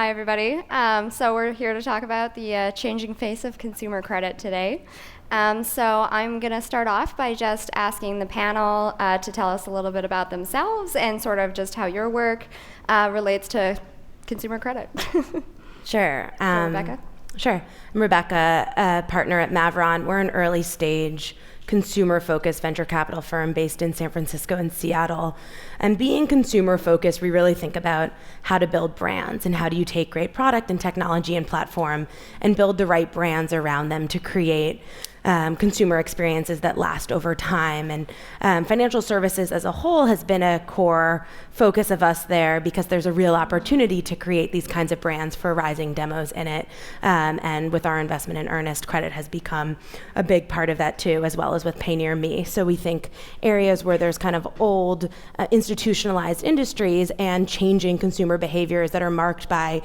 Hi, everybody. So we're here to talk about the changing face of consumer credit today. So I'm going to start off by just asking the panel to tell us a little bit about themselves and sort of just how your work relates to consumer credit. Sure. Rebecca? Sure. I'm Rebecca, a partner at Mavron. We're an early stage consumer-focused venture capital firm based in San Francisco and Seattle. And being consumer-focused, we really think about how to build brands and how do you take great product and technology and platform and build the right brands around them to create consumer experiences that last over time. And financial services as a whole has been a core focus of us there because there's a real opportunity to create these kinds of brands for rising demos in it. And with our investment in Earnest, credit has become a big part of that too, as well as with Pay Near Me. So we think areas where there's kind of old institutionalized industries and changing consumer behaviors that are marked by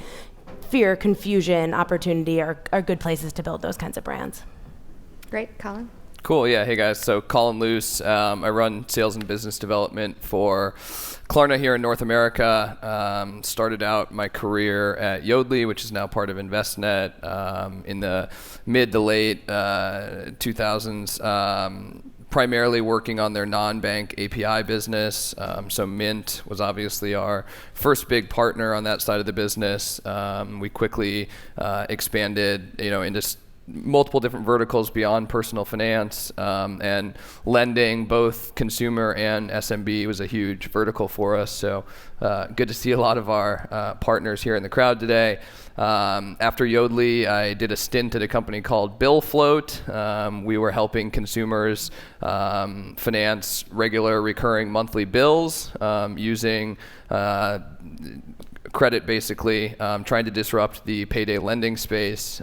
fear, confusion, opportunity are good places to build those kinds of brands. Great. Colin? Cool. Yeah. Hey, guys. So Colin Luce. I run sales and business development for Klarna here in North America. Started out my career at Yodlee, which is now part of Envestnet, in the mid to late 2000s. Primarily working on their non-bank API business. So Mint was obviously our first big partner on that side of the business. We quickly expanded, into multiple different verticals beyond personal finance, and lending, both consumer and SMB, was a huge vertical for us. So good to see a lot of our partners here in the crowd today. After Yodlee, I did a stint at a company called Bill Float. We were helping consumers finance regular recurring monthly bills using credit, basically, trying to disrupt the payday lending space.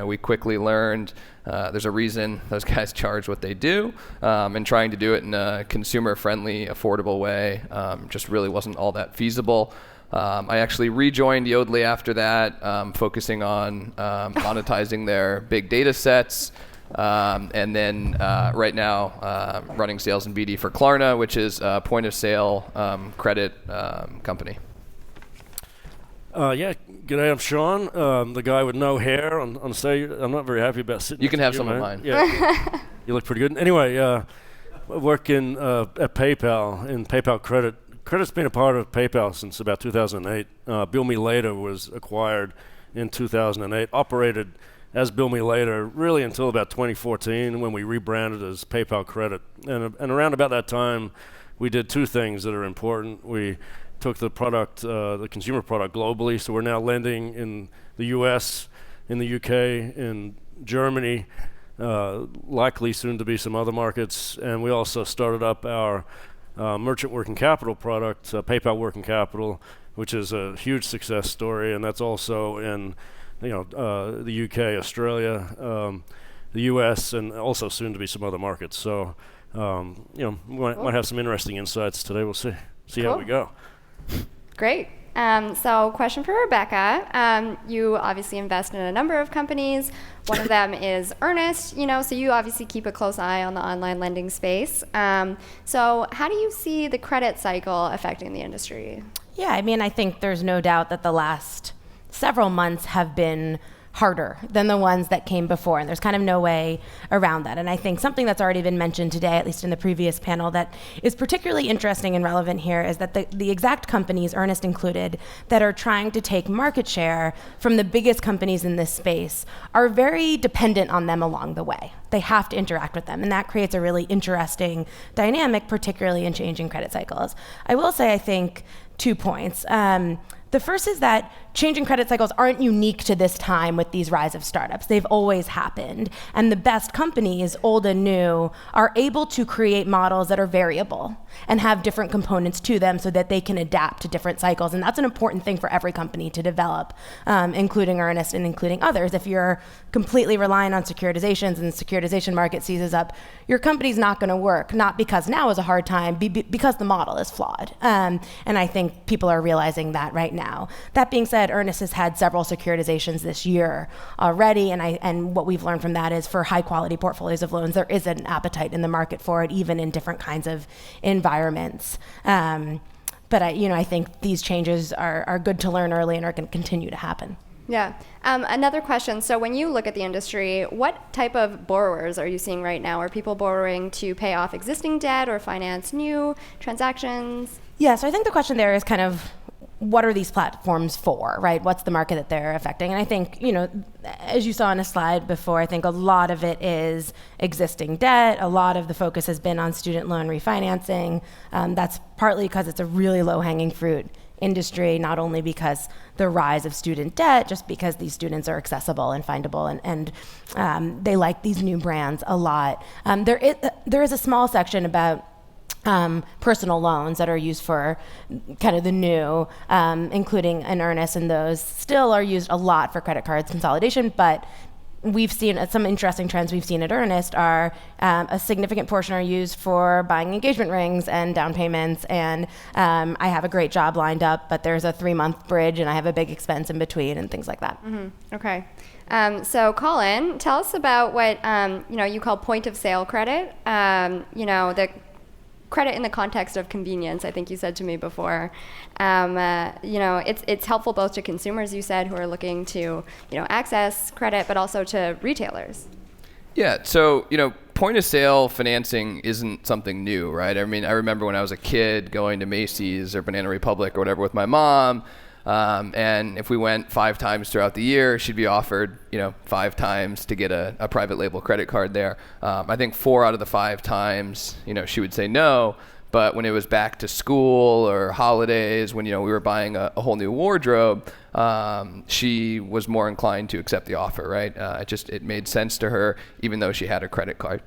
We quickly learned there's a reason those guys charge what they do, and trying to do it in a consumer-friendly, affordable way just really wasn't all that feasible. I actually rejoined Yodlee after that, focusing on monetizing their big data sets. And then right now running sales and BD for Klarna, which is a point-of-sale credit company. G'day, I'm Sean, the guy with no hair on stage. I'm not very happy about sitting. You can have some man. of mine. Yeah, you look pretty good. Anyway, I work at PayPal, in PayPal Credit. Credit's been a part of PayPal since about 2008. Bill Me Later was acquired in 2008, operated as Bill Me Later really until about 2014 when we rebranded as PayPal Credit. And around about that time, we did two things that are important. We took the product, the consumer product, globally. So we're now lending in the US, in the UK, in Germany, likely soon to be some other markets. And we also started up our merchant working capital product, PayPal Working Capital, which is a huge success story. And that's also in the UK, Australia, the US, and also soon to be some other markets. So we might have some interesting insights today. We'll see Cool. How we go. Great. So question for Rebecca. You obviously invest in a number of companies. One of them is Earnest, so you obviously keep a close eye on the online lending space. So how do you see the credit cycle affecting the industry? Yeah, I think there's no doubt that the last several months have been harder than the ones that came before, and there's kind of no way around that. And I think something that's already been mentioned today, at least in the previous panel, that is particularly interesting and relevant here is that the exact companies, Earnest included, that are trying to take market share from the biggest companies in this space are very dependent on them along the way. They have to interact with them, and that creates a really interesting dynamic, particularly in changing credit cycles. I will say, I think, 2 points. The first is that changing credit cycles aren't unique to this time with these rise of startups. They've always happened. And the best companies, old and new, are able to create models that are variable and have different components to them so that they can adapt to different cycles. And that's an important thing for every company to develop, including Earnest and including others. If you're completely relying on securitizations and the securitization market seizes up, your company's not going to work, not because now is a hard time, because the model is flawed. And I think people are realizing that right now. That being said, Earnest has had several securitizations this year already, and what we've learned from that is for high quality portfolios of loans, there is an appetite in the market for it, even in different kinds of environments. But I think these changes are good to learn early and are going to continue to happen. Yeah. Another question. So when you look at the industry, what type of borrowers are you seeing right now? Are people borrowing to pay off existing debt or finance new transactions? Yeah, so I think the question there is kind of, what are these platforms for, right? What's the market that they're affecting? And I think, as you saw on a slide before, I think a lot of it is existing debt. A lot of the focus has been on student loan refinancing. That's partly because it's a really low-hanging fruit industry, not only because the rise of student debt, just because these students are accessible and findable, and they like these new brands a lot. There is a small section about personal loans that are used for kind of the new, including an Earnest, and those still are used a lot for credit cards consolidation, but we've seen some interesting trends we've seen at Earnest are a significant portion are used for buying engagement rings and down payments, and I have a great job lined up, but there's a 3-month bridge and I have a big expense in between and things like that. Mm-hmm. Okay. So Colin, tell us about what you call point of sale credit. The credit in the context of convenience, I think you said to me before. It's helpful both to consumers, you said, who are looking to, access credit, but also to retailers. Yeah, so, point of sale financing isn't something new, right? I mean, I remember when I was a kid going to Macy's or Banana Republic or whatever with my mom, and if we went 5 times throughout the year, she'd be offered, 5 times to get a private label credit card there. I think 4 out of the 5 times, she would say no. But when it was back to school or holidays, when we were buying a whole new wardrobe, she was more inclined to accept the offer, right? It made sense to her, even though she had a credit card.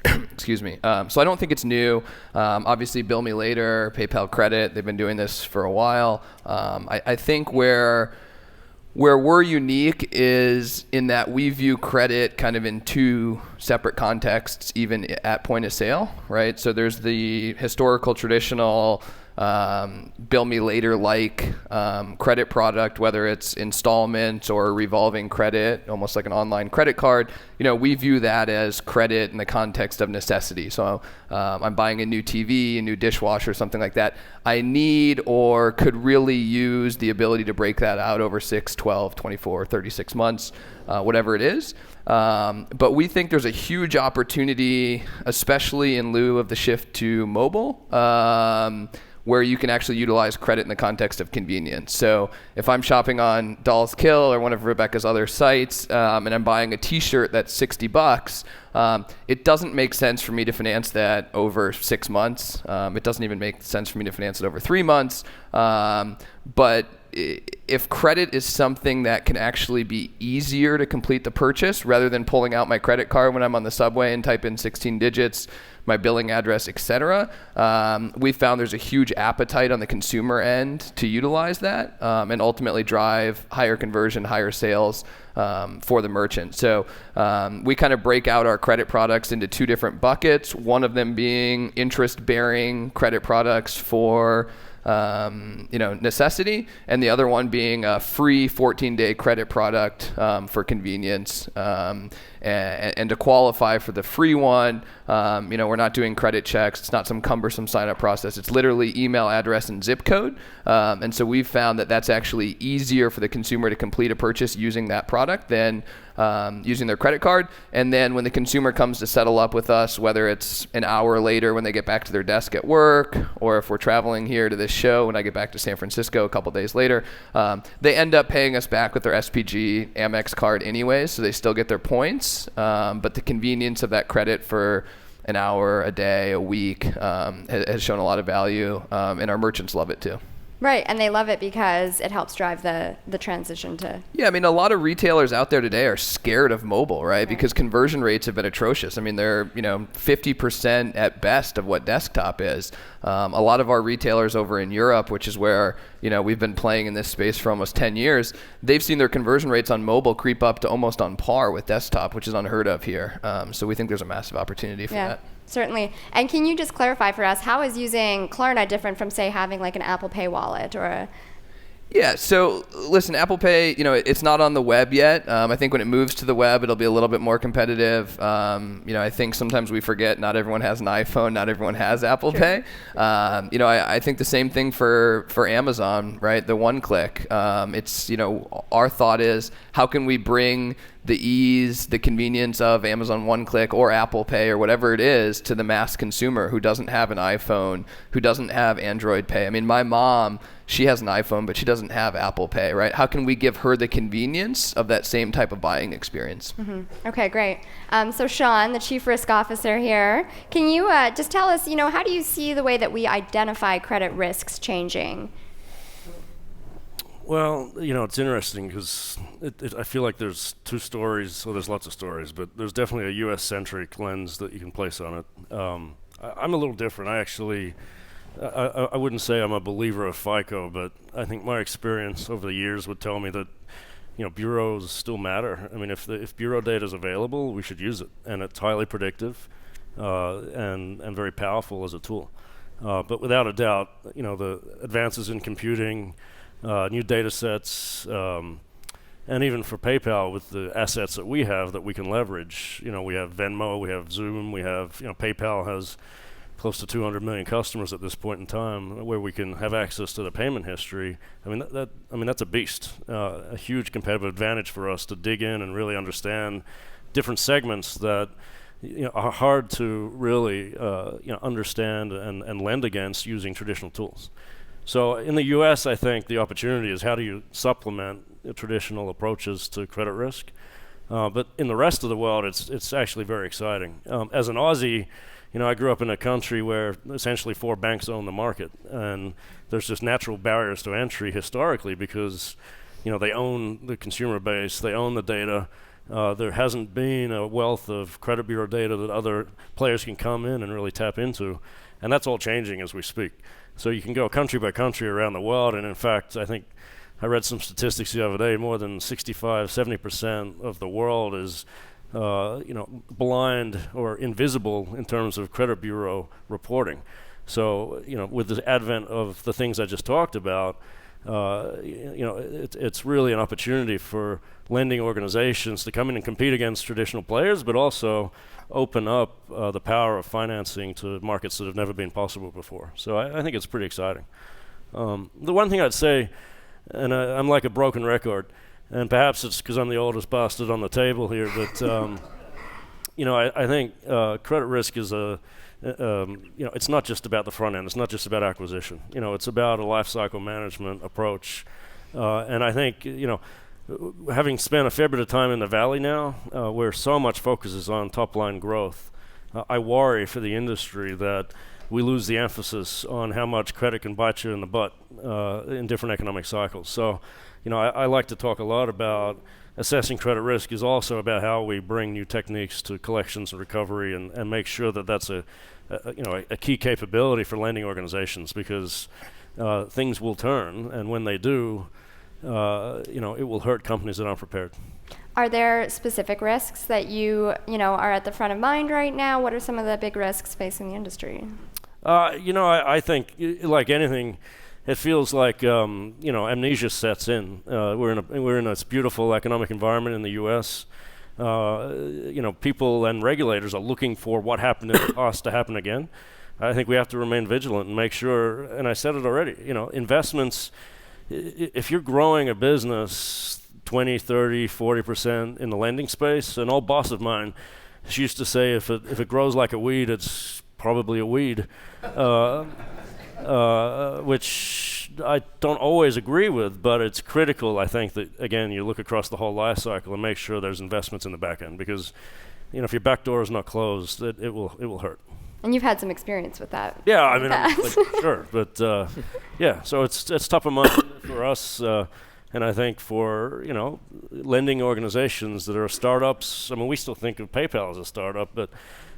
Excuse me. So I don't think it's new. Obviously, Bill Me Later, PayPal Credit, they've been doing this for a while. I think where we're unique is in that we view credit kind of in 2 separate contexts, even at point of sale, right? So there's the historical, traditional Bill Me Later like credit product, whether it's installments or revolving credit, almost like an online credit card. We view that as credit in the context of necessity. So I'm buying a new TV, a new dishwasher, something like that. I need or could really use the ability to break that out over 6, 12, 24, 36 months, whatever it is. But we think there's a huge opportunity, especially in lieu of the shift to mobile, where you can actually utilize credit in the context of convenience. So if I'm shopping on Dolls Kill or one of Rebecca's other sites, and I'm buying a t-shirt that's $60, it doesn't make sense for me to finance that over 6 months. It doesn't even make sense for me to finance it over 3 months. But if credit is something that can actually be easier to complete the purchase rather than pulling out my credit card when I'm on the subway and type in 16 digits, my billing address, etc., we found there's a huge appetite on the consumer end to utilize that and ultimately drive higher conversion, higher sales for the merchant. So we kind of break out our credit products into 2 different buckets, one of them being interest-bearing credit products for necessity, and the other one being a free 14-day credit product for convenience. And to qualify for the free one, we're not doing credit checks. It's not some cumbersome sign-up process. It's literally email address and zip code. And so we've found that that's actually easier for the consumer to complete a purchase using that product than using their credit card. And then when the consumer comes to settle up with us, whether it's an hour later when they get back to their desk at work, or if we're traveling here to this show when I get back to San Francisco a couple days later, they end up paying us back with their SPG Amex card anyways, so they still get their points. But the convenience of that credit for an hour, a day, a week has shown a lot of value, and our merchants love it too. Right, and they love it because it helps drive the transition to... Yeah, I mean, a lot of retailers out there today are scared of mobile, right? Because conversion rates have been atrocious. I mean, they're 50% at best of what desktop is. A lot of our retailers over in Europe, which is where we've been playing in this space for almost 10 years, they've seen their conversion rates on mobile creep up to almost on par with desktop, which is unheard of here. So we think there's a massive opportunity for that. Certainly. And can you just clarify for us, how is using Klarna different from, say, having like an Apple Pay wallet or a... Yeah, so listen, Apple Pay, it's not on the web yet. I think when it moves to the web, it'll be a little bit more competitive. I think sometimes we forget not everyone has an iPhone, not everyone has Apple Pay. I think the same thing for Amazon, right? The one click. Our thought is, how can we bring the ease, the convenience of Amazon One Click or Apple Pay or whatever it is to the mass consumer who doesn't have an iPhone, who doesn't have Android Pay. I mean, my mom, she has an iPhone, but she doesn't have Apple Pay, right? How can we give her the convenience of that same type of buying experience? Mm-hmm. Okay, great. So Sean, the Chief Risk Officer here, can you just tell us, how do you see the way that we identify credit risks changing? Well, it's interesting because I feel like there's two stories, so there's lots of stories, but there's definitely a U.S.-centric lens that you can place on it. I'm a little different. I wouldn't say I'm a believer of FICO, but I think my experience over the years would tell me that, bureaus still matter. I mean, if bureau data is available, we should use it, and it's highly predictive and very powerful as a tool. But without a doubt, the advances in computing, new data sets, and even for PayPal with the assets that we have that we can leverage. We have Venmo, we have Zoom, we have, PayPal has close to 200 million customers at this point in time where we can have access to the payment history. I mean, that's a beast, a huge competitive advantage for us to dig in and really understand different segments that are hard to really understand and lend against using traditional tools. So in the U.S., I think the opportunity is how do you supplement traditional approaches to credit risk? But in the rest of the world, it's actually very exciting. As an Aussie, I grew up in a country where essentially 4 banks own the market, and there's just natural barriers to entry historically because, they own the consumer base, they own the data. There hasn't been a wealth of credit bureau data that other players can come in and really tap into, and that's all changing as we speak. So you can go country by country around the world, and in fact, I think I read some statistics the other day, more than 65-70% of the world is blind or invisible in terms of credit bureau reporting. So, with the advent of the things I just talked about, it's really an opportunity for lending organizations to come in and compete against traditional players, but also open up the power of financing to markets that have never been possible before. So I think it's pretty exciting. The one thing I'd say, and I'm like a broken record, and perhaps it's because I'm the oldest bastard on the table here, but I think credit risk is it's not just about the front end. It's not just about acquisition. It's about a life cycle management approach. And I think, having spent a fair bit of time in the Valley now, where so much focus is on top line growth, I worry for the industry that we lose the emphasis on how much credit can bite you in the butt in different economic cycles. So, I like to talk a lot about assessing credit risk is also about how we bring new techniques to collections and recovery and make sure that that's a key capability for lending organizations because things will turn, and when they do, it will hurt companies that aren't prepared. Are there specific risks that you are at the front of mind right now? What are some of the big risks facing the industry? I think, like anything, it feels like amnesia sets in. We're in this beautiful economic environment in the U.S. People and regulators are looking for what happened in the past to happen again. I think we have to remain vigilant and make sure. And I said it already. Investments. If you're growing a business 20, 30, 40% in the lending space, an old boss of mine, she used to say, if it grows like a weed, it's probably a weed. Which I don't always agree with, but it's critical, I think, that, again, you look across the whole life cycle and make sure there's investments in the back end because, if your back door is not closed, it will hurt. And you've had some experience with that. Yeah, I mean, sure. But, so it's top of mind for us, and I think for, lending organizations that are startups. I mean, we still think of PayPal as a startup, but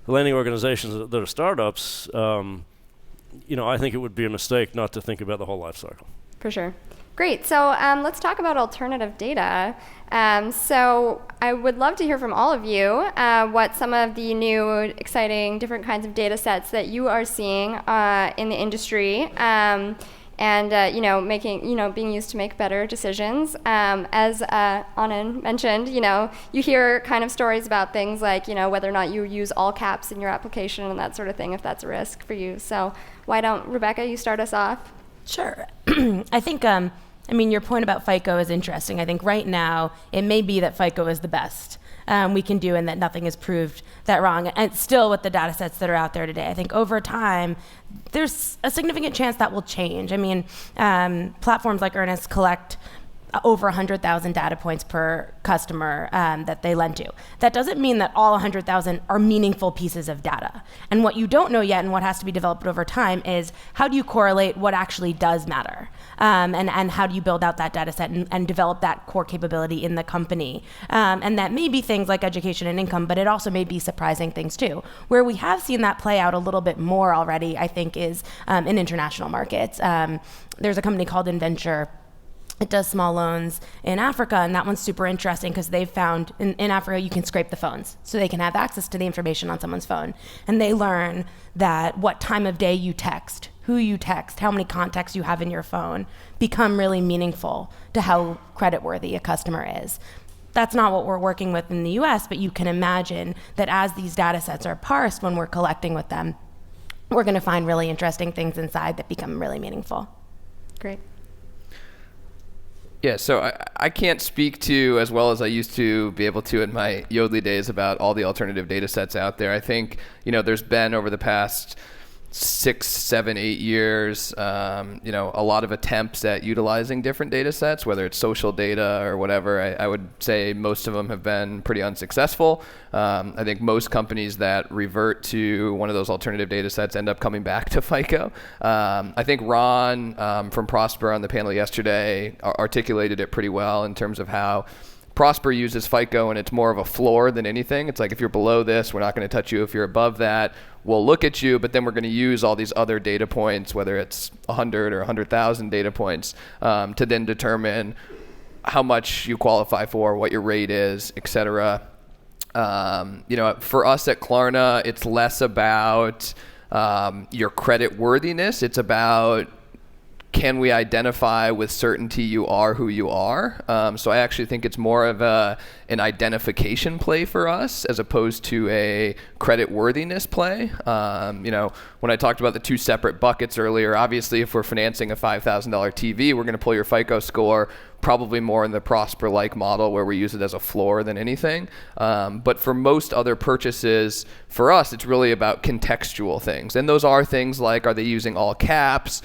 the lending organizations that are startups, I think it would be a mistake not to think about the whole life cycle. For sure. Great. So let's talk about alternative data. So I would love to hear from all of you what some of the new, exciting, different kinds of data sets that you are seeing in the industry. and being used to make better decisions. As Anand mentioned, you hear kind of stories about things like whether or not you use all caps in your application and that sort of thing, if that's a risk for you. So why don't, Rebecca, you start us off? Sure. I think, your point about FICO is interesting. I think right now it may be that FICO is the best we can do and that nothing has proved that wrong. And still with the data sets that are out there today, I think over time, there's a significant chance that will change. Platforms like Earnest collect over 100,000 data points per customer that they lend to. That doesn't mean that all 100,000 are meaningful pieces of data. And what you don't know yet and what has to be developed over time is how do you correlate what actually does matter? And how do you build out that data set and develop that core capability in the company? And that may be things like education and income, but it also may be surprising things too. Where we have seen that play out a little bit more already, I think, is in international markets. There's a company called Inventure. It does small loans in Africa, and that one's super interesting because they've found in Africa you can scrape the phones, so they can have access to the information on someone's phone. And they learn that what time of day you text, who you text, how many contacts you have in your phone become really meaningful to how creditworthy a customer is. That's not what we're working with in the US, but you can imagine that as these data sets are parsed when we're collecting with them, we're going to find really interesting things inside that become really meaningful. Great. Yeah, so I can't speak to as well as I used to be able to in my Yodlee days about all the alternative data sets out there. I think, there's been over the past 6, 7, 8 years, a lot of attempts at utilizing different data sets, whether it's social data or whatever. I would say most of them have been pretty unsuccessful. I think most companies that revert to one of those alternative data sets end up coming back to FICO. I think Ron from Prosper on the panel yesterday articulated it pretty well in terms of how Prosper uses FICO and it's more of a floor than anything. It's like, if you're below this, we're not going to touch you. If you're above that, we'll look at you, but then we're going to use all these other data points, whether it's 100 or 100,000 data points, to then determine how much you qualify for, what your rate is, et cetera. For us at Klarna, it's less about your credit worthiness. It's about, can we identify with certainty you are who you are? So I actually think it's more of an identification play for us as opposed to a credit worthiness play. When I talked about the two separate buckets earlier, obviously if we're financing a $5,000 TV, we're going to pull your FICO score probably more in the Prosper-like model where we use it as a floor than anything. But for most other purchases, for us, it's really about contextual things. And those are things like, are they using all caps?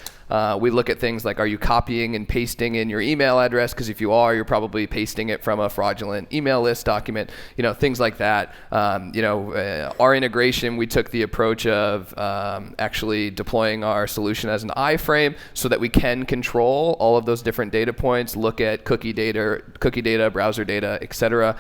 We look at things like, are you copying and pasting in your email address? Because if you are, you're probably pasting it from a fraudulent email list document, things like that. Our integration, we took the approach of actually deploying our solution as an iframe so that we can control all of those different data points, look at cookie data, browser data, et cetera.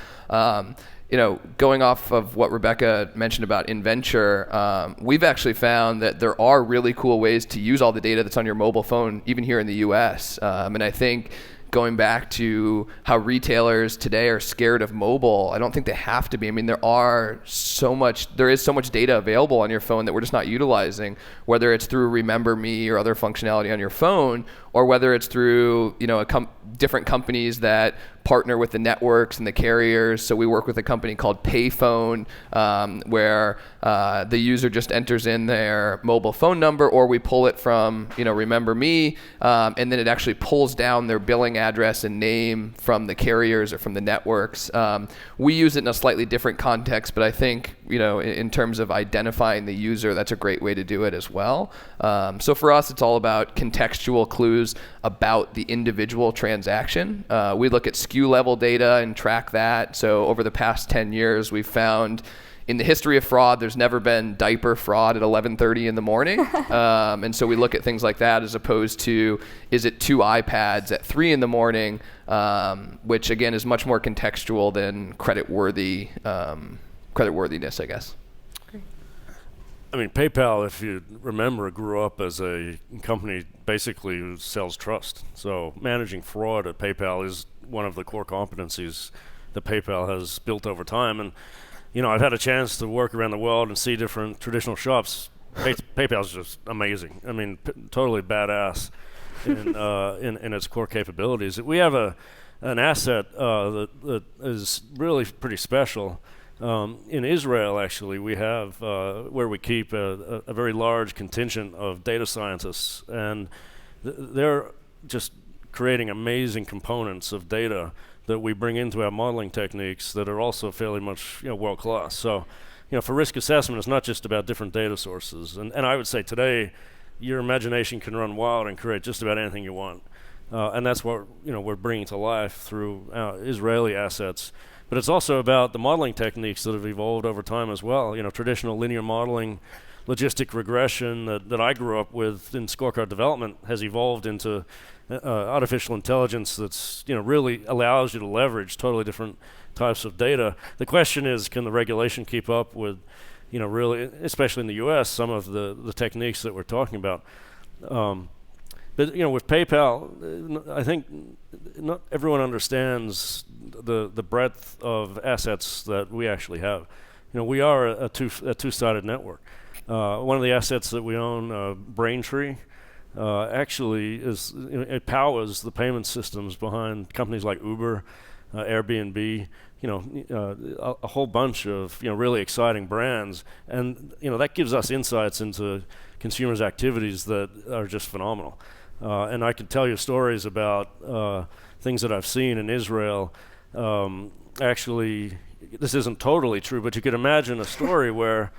Going off of what Rebecca mentioned about Inventure, we've actually found that there are really cool ways to use all the data that's on your mobile phone, even here in the US. And I think going back to how retailers today are scared of mobile, I don't think they have to be. There is so much data available on your phone that we're just not utilizing, whether it's through Remember Me or other functionality on your phone, or whether it's through different companies that partner with the networks and the carriers. So we work with a company called Payphone, where the user just enters in their mobile phone number, or we pull it from Remember Me, and then it actually pulls down their billing address and name from the carriers or from the networks. We use it in a slightly different context, but I think in terms of identifying the user, that's a great way to do it as well. So for us, it's all about contextual clues about the individual transaction. We look at SKU level data and track that. So over the past 10 years, we've found in the history of fraud, there's never been diaper fraud at 11:30 in the morning. And so we look at things like that as opposed to, is it 2 iPads at 3 in the morning, which again is much more contextual than creditworthiness, I guess. PayPal, if you remember, grew up as a company basically who sells trust. So managing fraud at PayPal is one of the core competencies that PayPal has built over time. And, I've had a chance to work around the world and see different traditional shops. PayPal's just amazing. Totally badass in its core capabilities. We have an asset that is really pretty special. In Israel, actually, we have where we keep a very large contingent of data scientists, and they're just creating amazing components of data that we bring into our modeling techniques that are also fairly much world class. So, for risk assessment, it's not just about different data sources. And I would say today, your imagination can run wild and create just about anything you want. And that's what we're bringing to life through Israeli assets. But it's also about the modeling techniques that have evolved over time as well. Traditional linear modeling, logistic regression that I grew up with in scorecard development has evolved into artificial intelligence that's really allows you to leverage totally different types of data. The question is, can the regulation keep up with, really, especially in the U.S., some of the techniques that we're talking about? But with PayPal, I think not everyone understands the breadth of assets that we actually have. We are a two-sided network. One of the assets that we own, Braintree, actually is it powers the payment systems behind companies like Uber, Airbnb, a whole bunch of really exciting brands, and that gives us insights into consumers' activities that are just phenomenal. And I could tell you stories about things that I've seen in Israel. Actually, this isn't totally true, but you could imagine a story where,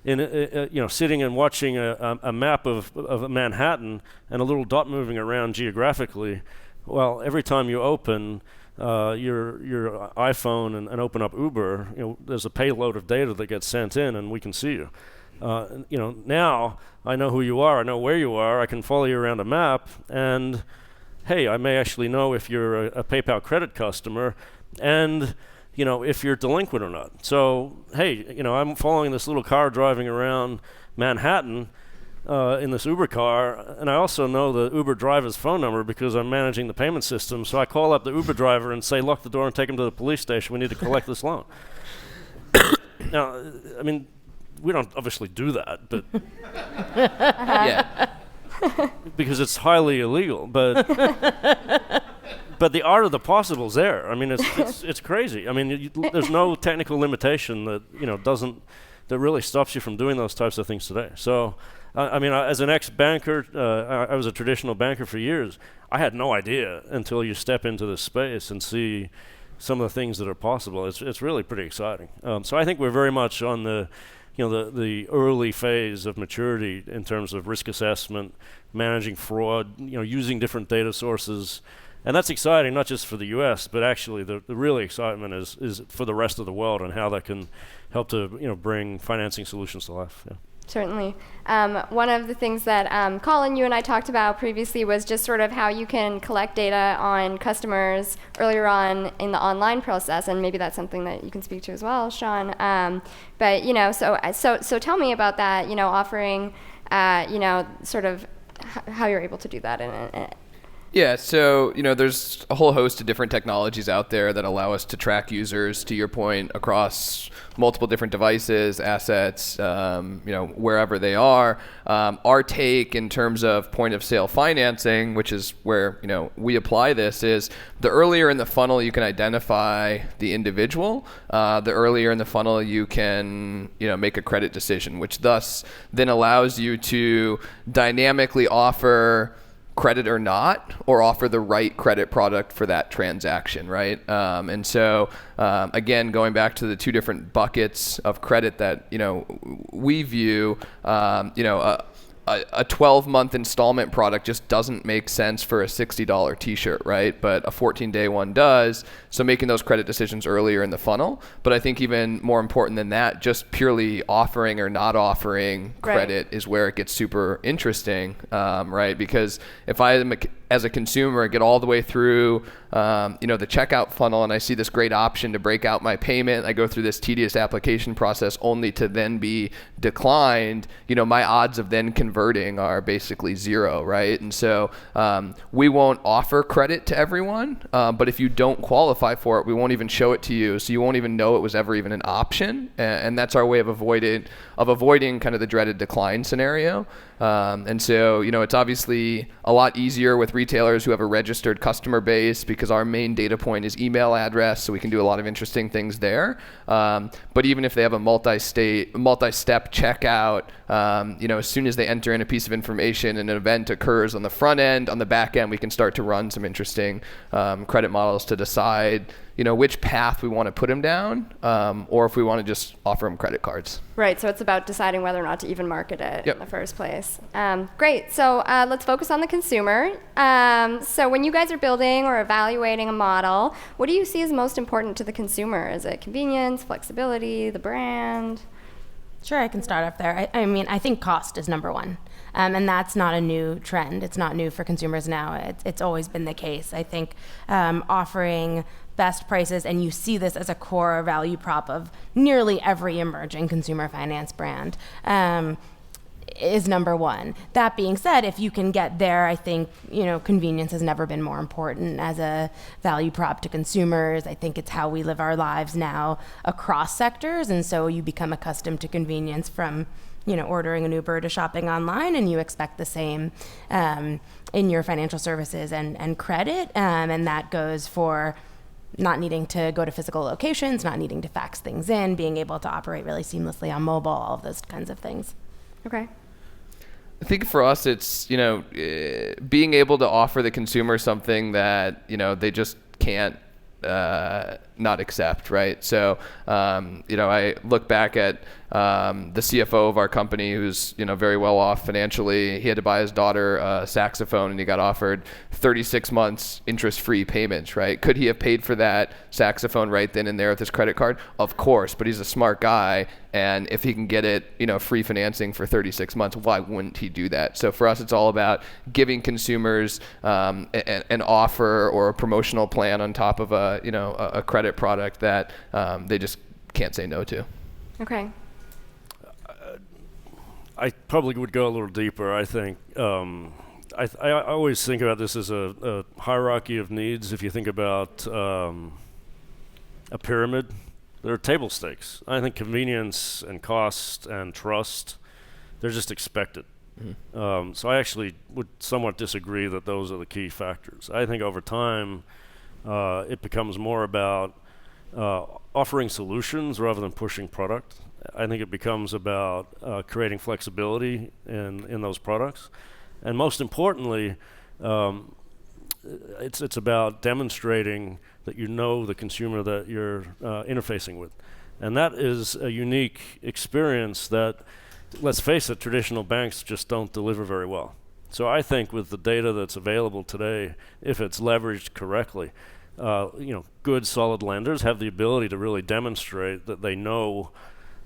sitting and watching a map of Manhattan and a little dot moving around geographically. Well, every time you open your iPhone and open up Uber, there's a payload of data that gets sent in, and we can see you. Now I know who you are, I know where you are, I can follow you around a map, and hey, I may actually know if you're a PayPal credit customer, and if you're delinquent or not. So, hey, I'm following this little car driving around Manhattan in this Uber car, and I also know the Uber driver's phone number because I'm managing the payment system, so I call up the Uber driver and say, lock the door and take him to the police station, we need to collect this loan. Now, I mean, we don't obviously do that, but Yeah. because it's highly illegal. But the art of the possible is there. I mean, it's crazy. I mean, there's no technical limitation that that really stops you from doing those types of things today. So, as an ex-banker, I was a traditional banker for years. I had no idea until you step into this space and see some of the things that are possible. It's really pretty exciting. So I think we're very much on the early phase of maturity in terms of risk assessment, managing fraud, using different data sources. And that's exciting, not just for the U.S., but actually the really excitement is for the rest of the world and how that can help to bring financing solutions to life. Yeah. Certainly. One of the things that Colin, you and I talked about previously was just sort of how you can collect data on customers earlier on in the online process, and maybe that's something that you can speak to as well, Sean. But so tell me about that. Offering, sort of how you're able to do that. Yeah, so there's a whole host of different technologies out there that allow us to track users, to your point, across multiple different devices, assets, wherever they are. Our take in terms of point of sale financing, which is where we apply this, is the earlier in the funnel you can identify the individual, the earlier in the funnel you can make a credit decision, which thus then allows you to dynamically offer credit or not, or offer the right credit product for that transaction, right? And so, again, going back to the two different buckets of credit that, we view, a 12-month installment product just doesn't make sense for a $60 t-shirt, right? But a 14-day one does. So making those credit decisions earlier in the funnel. But I think even more important than that, just purely offering or not offering credit is where it gets super interesting, right? Because if I am as a consumer get all the way through the checkout funnel and I see this great option to break out my payment, I go through this tedious application process only to then be declined, my odds of then converting are basically zero, right? And so we won't offer credit to everyone, but if you don't qualify for it, we won't even show it to you, so you won't even know it was ever even an option, and that's our way of avoiding kind of the dreaded decline scenario. And so, it's obviously a lot easier with retailers who have a registered customer base because our main data point is email address, so we can do a lot of interesting things there. But even if they have a multi-step checkout, as soon as they enter in a piece of information and an event occurs on the front end, on the back end, we can start to run some interesting credit models to decide which path we want to put them down, or if we want to just offer them credit cards. Right, so it's about deciding whether or not to even market it Yep. in the first place. Great, so let's focus on the consumer. So when you guys are building or evaluating a model, what do you see as most important to the consumer? Is it convenience, flexibility, the brand? Sure, I can start off there. I think cost is number one. And that's not a new trend. It's not new for consumers now. It's always been the case. I think offering best prices, and you see this as a core value prop of nearly every emerging consumer finance brand, is number one. That being said, if you can get there, I think, convenience has never been more important as a value prop to consumers. I think it's how we live our lives now across sectors, and so you become accustomed to convenience from ordering an Uber to shopping online, and you expect the same in your financial services and credit, and that goes for not needing to go to physical locations, not needing to fax things in, being able to operate really seamlessly on mobile, all of those kinds of things. Okay. I think for us, it's, being able to offer the consumer something that, they just can't not accept, right? So, I look back at the CFO of our company who's, very well off financially. He had to buy his daughter a saxophone, and he got offered 36 months interest-free payments, right? Could he have paid for that saxophone right then and there with his credit card? Of course, but he's a smart guy, and if he can get it, free financing for 36 months, why wouldn't he do that? So for us, it's all about giving consumers an offer or a promotional plan on top of a credit product that they just can't say no to. Okay. I probably would go a little deeper. I think I always think about this as a hierarchy of needs. If you think about a pyramid, there are table stakes. I think convenience and cost and trust, they're just expected. Mm-hmm. So I actually would somewhat disagree that those are the key factors. I think over time, it becomes more about offering solutions rather than pushing product. I think it becomes about creating flexibility in those products. And most importantly, it's about demonstrating that the consumer that you're interfacing with. And that is a unique experience that, let's face it, traditional banks just don't deliver very well. So I think with the data that's available today, if it's leveraged correctly, good, solid lenders have the ability to really demonstrate that they know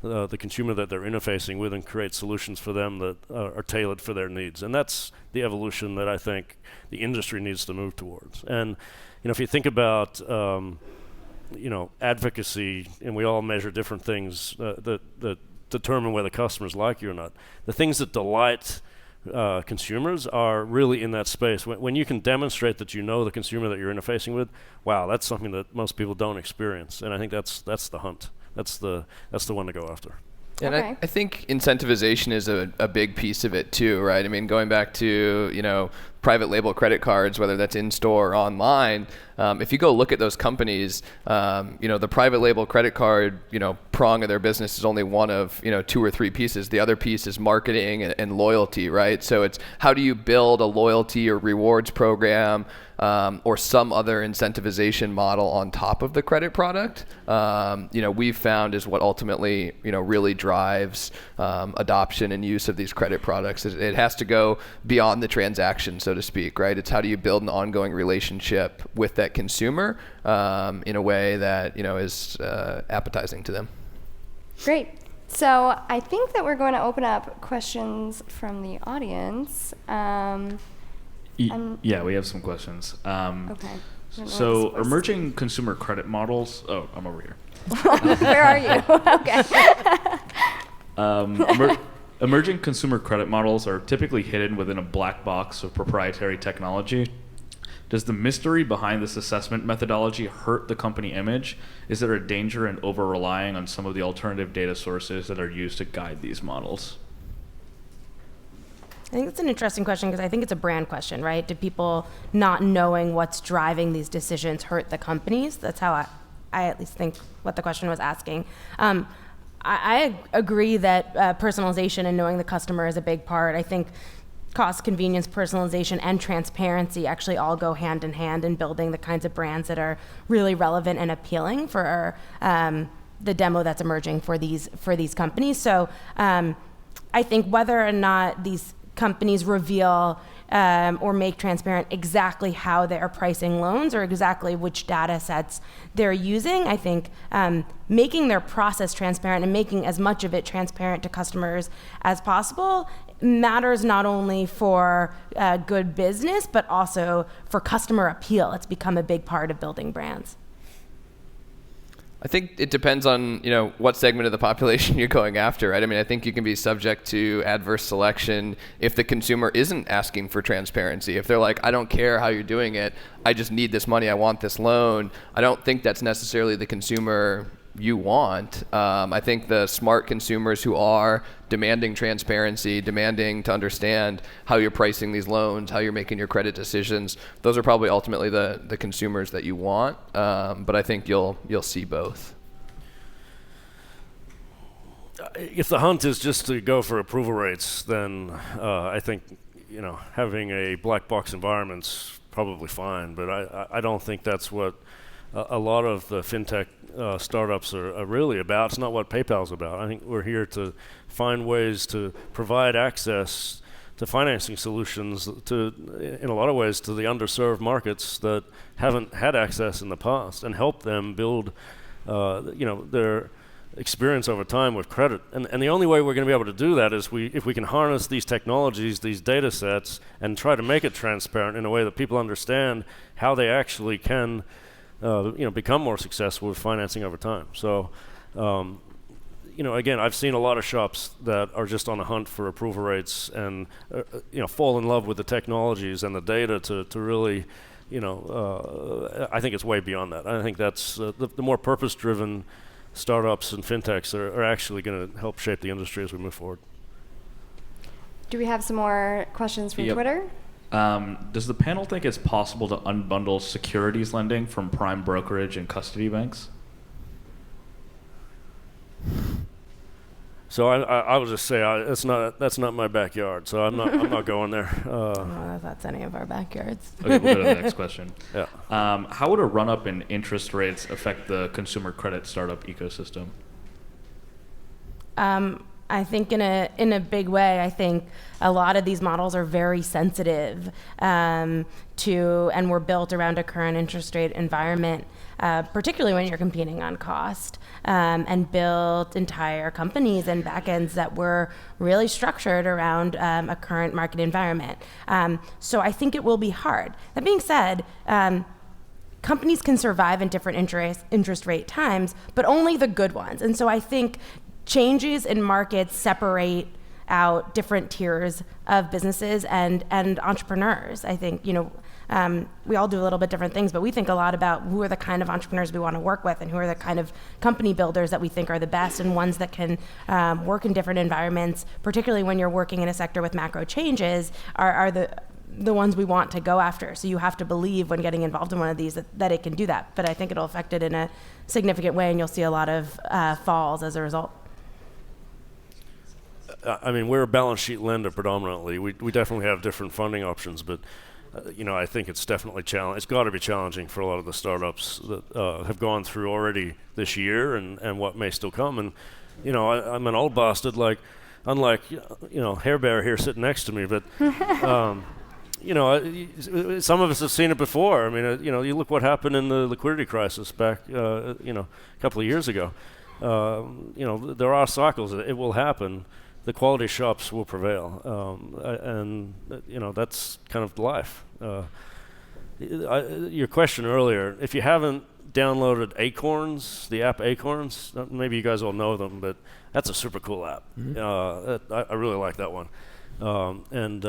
the consumer that they're interfacing with and create solutions for them that are tailored for their needs. And that's the evolution that I think the industry needs to move towards. And if you think about advocacy, and we all measure different things that determine whether customers like you or not, the things that delight consumers are really in that space. When you can demonstrate that the consumer that you're interfacing with, wow, that's something that most people don't experience. And I think that's the hunt. That's the one to go after. And Okay. I think incentivization is a big piece of it too, right? I mean, going back to, private label credit cards, whether that's in-store or online, if you go look at those companies, the private label credit card, prong of their business is only one of, 2 or 3 pieces. The other piece is marketing and loyalty, right? So it's how do you build a loyalty or rewards program or some other incentivization model on top of the credit product, we've found is what ultimately, really drives adoption and use of these credit products. It has to go beyond the transaction, so to speak, right? It's how do you build an ongoing relationship with that consumer in a way that, is appetizing to them. Great. So I think that we're going to open up questions from the audience. Yeah, we have some questions. Okay. I don't know what So this was. emerging consumer credit models. Oh, I'm over here. Where are you? Okay. Emerging consumer credit models are typically hidden within a black box of proprietary technology. Does the mystery behind this assessment methodology hurt the company image? Is there a danger in over-relying on some of the alternative data sources that are used to guide these models? think it's an interesting question because I think it's a brand question, right? Do people not knowing what's driving these decisions hurt the companies? That's how I at least think what the question was asking. I agree that personalization and knowing the customer is a big part. I think cost, convenience, personalization, and transparency actually all go hand in hand in building the kinds of brands that are really relevant and appealing for the demo that's emerging for these companies. So I think whether or not these companies reveal or make transparent exactly how they're pricing loans or exactly which data sets they're using, I think making their process transparent and making as much of it transparent to customers as possible matters not only for good business, but also for customer appeal. It's become a big part of building brands. I think it depends on what segment of the population you're going after, right? I mean, I think you can be subject to adverse selection if the consumer isn't asking for transparency. If they're like, I don't care how you're doing it, I just need this money, I want this loan. I don't think that's necessarily the consumer you want. I think the smart consumers who are demanding transparency, demanding to understand how you're pricing these loans, how you're making your credit decisions, those are probably ultimately the consumers that you want. But I think you'll see both. If the hunt is just to go for approval rates, then I think having a black box environment's probably fine. But I don't think that's what a lot of the fintech startups are really about. It's not what PayPal's about. I think we're here to find ways to provide access to financing solutions in a lot of ways, to the underserved markets that haven't had access in the past, and help them build, their experience over time with credit. And the only way we're going to be able to do that is if we can harness these technologies, these data sets, and try to make it transparent in a way that people understand how they actually can become more successful with financing over time. So, again, I've seen a lot of shops that are just on a hunt for approval rates and, fall in love with the technologies and the data to really, I think it's way beyond that. I think that's the more purpose-driven startups and fintechs are actually going to help shape the industry as we move forward. Do we have some more questions from Twitter? Does the panel think it's possible to unbundle securities lending from prime brokerage and custody banks? So I will just say that's not my backyard. So I'm not going there. I don't know if that's any of our backyards. Okay, we'll go to the next question. Yeah. How would a run-up in interest rates affect the consumer credit startup ecosystem? I think in a big way. I think a lot of these models are very sensitive and were built around a current interest rate environment, particularly when you're competing on cost, and built entire companies and backends that were really structured around a current market environment. So I think it will be hard. That being said, companies can survive in different interest rate times, but only the good ones. And so I think changes in markets separate out different tiers of businesses and entrepreneurs. I think, we all do a little bit different things, but we think a lot about who are the kind of entrepreneurs we want to work with and who are the kind of company builders that we think are the best and ones that can work in different environments, particularly when you're working in a sector with macro changes, are the ones we want to go after. So you have to believe when getting involved in one of these that it can do that. But I think it'll affect it in a significant way, and you'll see a lot of falls as a result. I mean, we're a balance sheet lender predominantly. We definitely have different funding options, but I think it's definitely it's got to be challenging for a lot of the startups that have gone through already this year and what may still come. And I'm an old bastard, unlike Hair Bear here sitting next to me, but some of us have seen it before. I mean, you look what happened in the liquidity crisis back a couple of years ago. There are cycles. It will happen. The quality shops will prevail, and that's kind of life. Your question earlier, if you haven't downloaded Acorns, the app Acorns, maybe you guys all know them, but that's a super cool app. Mm-hmm. I really like that one, and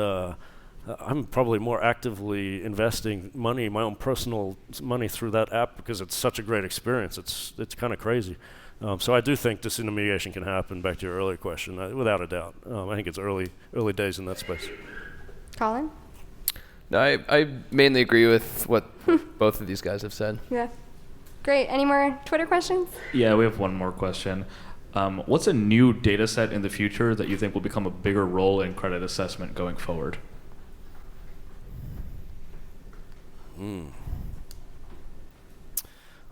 I'm probably more actively investing money, my own personal money, through that app because it's such a great experience. It's kind of crazy. So I do think disintermediation can happen, back to your earlier question, without a doubt. I think it's early days in that space. Colin? No, I mainly agree with what both of these guys have said. Yeah. Great. Any more Twitter questions? Yeah, we have one more question. What's a new data set in the future that you think will become a bigger role in credit assessment going forward?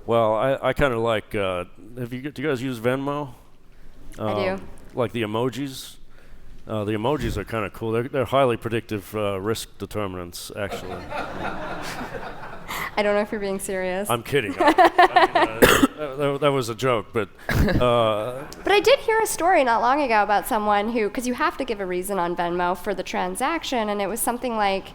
Well, I kind of like. Do you guys use Venmo? I do. Like the emojis. The emojis are kind of cool. They're highly predictive risk determinants, actually. I don't know if you're being serious. I'm kidding. That was a joke, but. But I did hear a story not long ago about someone who, because you have to give a reason on Venmo for the transaction, and it was something like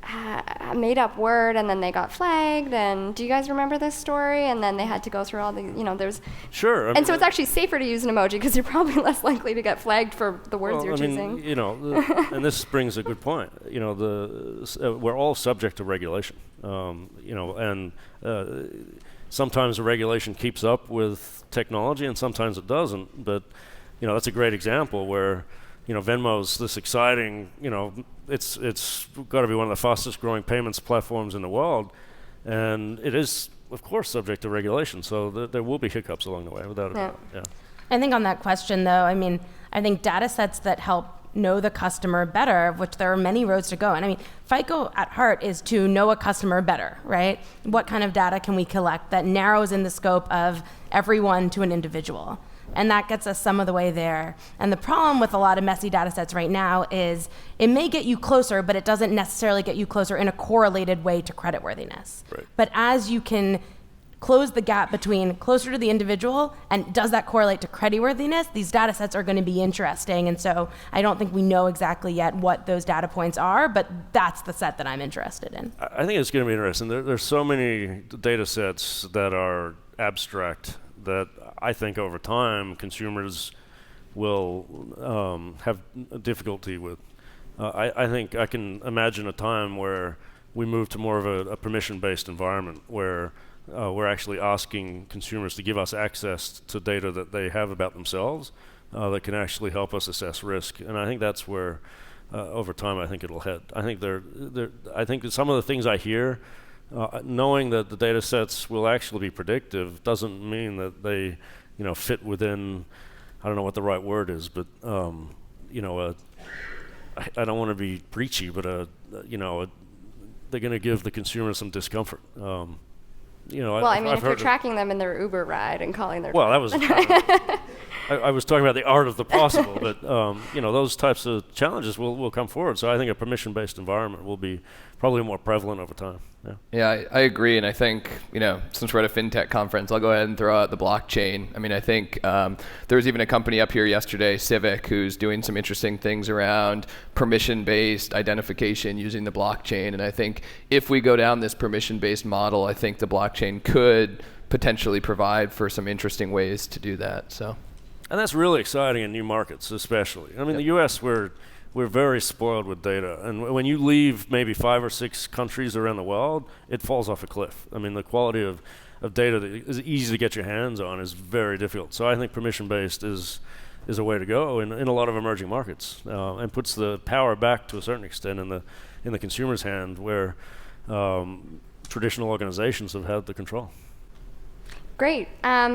a made-up word, and then they got flagged. And do you guys remember this story? And then they had to go through all the, there's. Sure. And so it's actually safer to use an emoji because you're probably less likely to get flagged for the words you're choosing. And this brings a good point. We're all subject to regulation. Sometimes the regulation keeps up with technology, and sometimes it doesn't. But that's a great example where. Venmo's this exciting, it's got to be one of the fastest growing payments platforms in the world. And it is, of course, subject to regulation. So there will be hiccups along the way, without a doubt. Yeah. I think on that question, though, I think data sets that help know the customer better, of which there are many roads to go. And FICO at heart is to know a customer better, right? What kind of data can we collect that narrows in the scope of everyone to an individual? And that gets us some of the way there. And the problem with a lot of messy data sets right now is it may get you closer, but it doesn't necessarily get you closer in a correlated way to creditworthiness. Right. But as you can close the gap between closer to the individual and does that correlate to creditworthiness, these data sets are going to be interesting. And so I don't think we know exactly yet what those data points are, but that's the set that I'm interested in. I think it's going to be interesting. There's so many data sets that are abstract that I think over time consumers will have difficulty with. I think I can imagine a time where we move to more of a permission-based environment where we're actually asking consumers to give us access to data that they have about themselves that can actually help us assess risk. And I think that's where over time I think it'll head. I think I think that some of the things I hear knowing that the data sets will actually be predictive doesn't mean that they, fit within, I don't know what the right word is, but, I don't want to be preachy, but, they're going to give the consumer some discomfort. Well, if you're tracking them in their Uber ride and calling their... Well, that was... I was talking about the art of the possible, but, those types of challenges will come forward. So I think a permission-based environment will be probably more prevalent over time. Yeah, I agree. And I think, since we're at a fintech conference, I'll go ahead and throw out the blockchain. I think there was even a company up here yesterday, Civic, who's doing some interesting things around permission-based identification using the blockchain. And I think if we go down this permission-based model, I think the blockchain could potentially provide for some interesting ways to do that. So. And that's really exciting in new markets, especially. The U.S., we're very spoiled with data. And when you leave maybe 5 or 6 countries around the world, it falls off a cliff. The quality of data that is easy to get your hands on is very difficult. So I think permission-based is a way to go in a lot of emerging markets and puts the power back to a certain extent in the consumer's hand where traditional organizations have had the control. Great.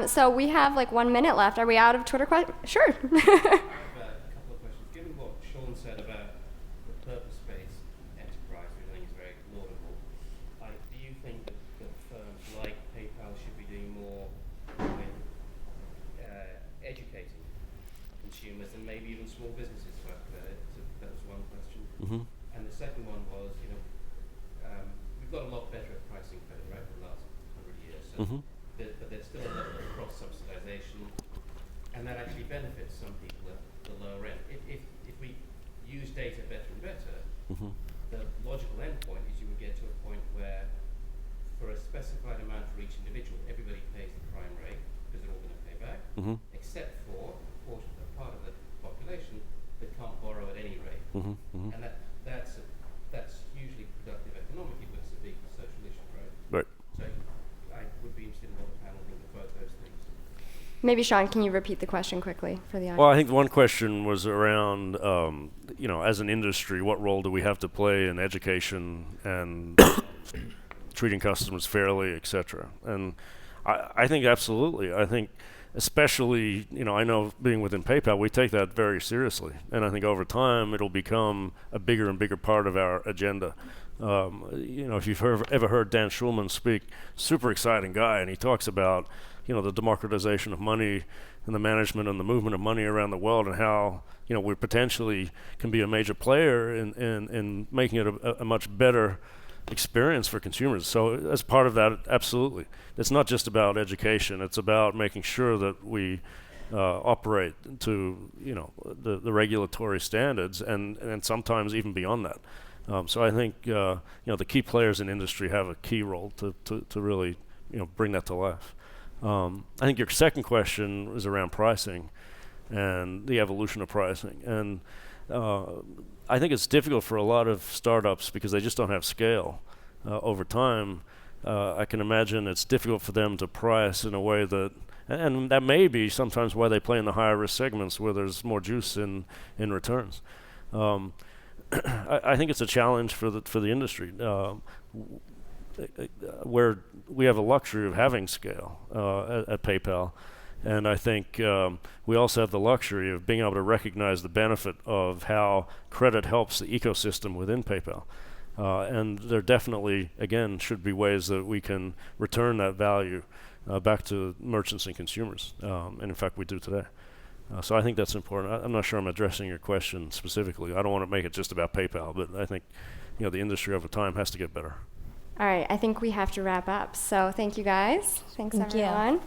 So we have 1 minute left. Are we out of Twitter questions? Sure. I have a couple of questions. Given what Sean said about the purpose-based enterprise, which I think is very laudable, do you think that firms like PayPal should be doing more with educating consumers and maybe even small businesses to have credit? So that was one question. Mm-hmm. And the second one was, we've got a lot better at pricing credit, right, for the last 100 years. So Mm-hmm. But there's still a level of cross-subsidization, and that actually benefits some people at the lower end. If we use data better and better, Mm-hmm. the logical endpoint is you would get to a point where, for a specified amount for each individual, everybody pays the prime rate because they're all going to pay back, Mm-hmm. except for a part of the population that can't borrow at any rate. Mm-hmm. Mm-hmm. And that's hugely productive economically, but it's a big social issue, right? Right. So I would be interested in what the panel think of both those things. Maybe Sean, can you repeat the question quickly for the audience? Well, I think one question was around, as an industry, what role do we have to play in education and treating customers fairly, et cetera. And I think absolutely. I think especially, I know being within PayPal, we take that very seriously. And I think over time, it'll become a bigger and bigger part of our agenda. If you've ever heard Dan Schulman speak, super exciting guy, and he talks about, the democratization of money and the management and the movement of money around the world, and how, we potentially can be a major player in making it a much better experience for consumers. So as part of that, absolutely. It's not just about education. It's about making sure that we operate to, the regulatory standards and sometimes even beyond that. So I think, the key players in industry have a key role to really, bring that to life. I think your second question was around pricing and the evolution of pricing. And I think it's difficult for a lot of startups because they just don't have scale. Over time, I can imagine it's difficult for them to price in a way that, and that may be sometimes why they play in the higher risk segments where there's more juice in returns. I think it's a challenge for the industry, where we have a luxury of having scale at PayPal. And I think we also have the luxury of being able to recognize the benefit of how credit helps the ecosystem within PayPal. And there definitely, again, should be ways that we can return that value back to merchants and consumers. And in fact, we do today. So I think that's important. I'm not sure I'm addressing your question specifically. I don't want to make it just about PayPal, but I think the industry over time has to get better. All right, I think we have to wrap up. So thank you guys. Thanks Thank you. everyone.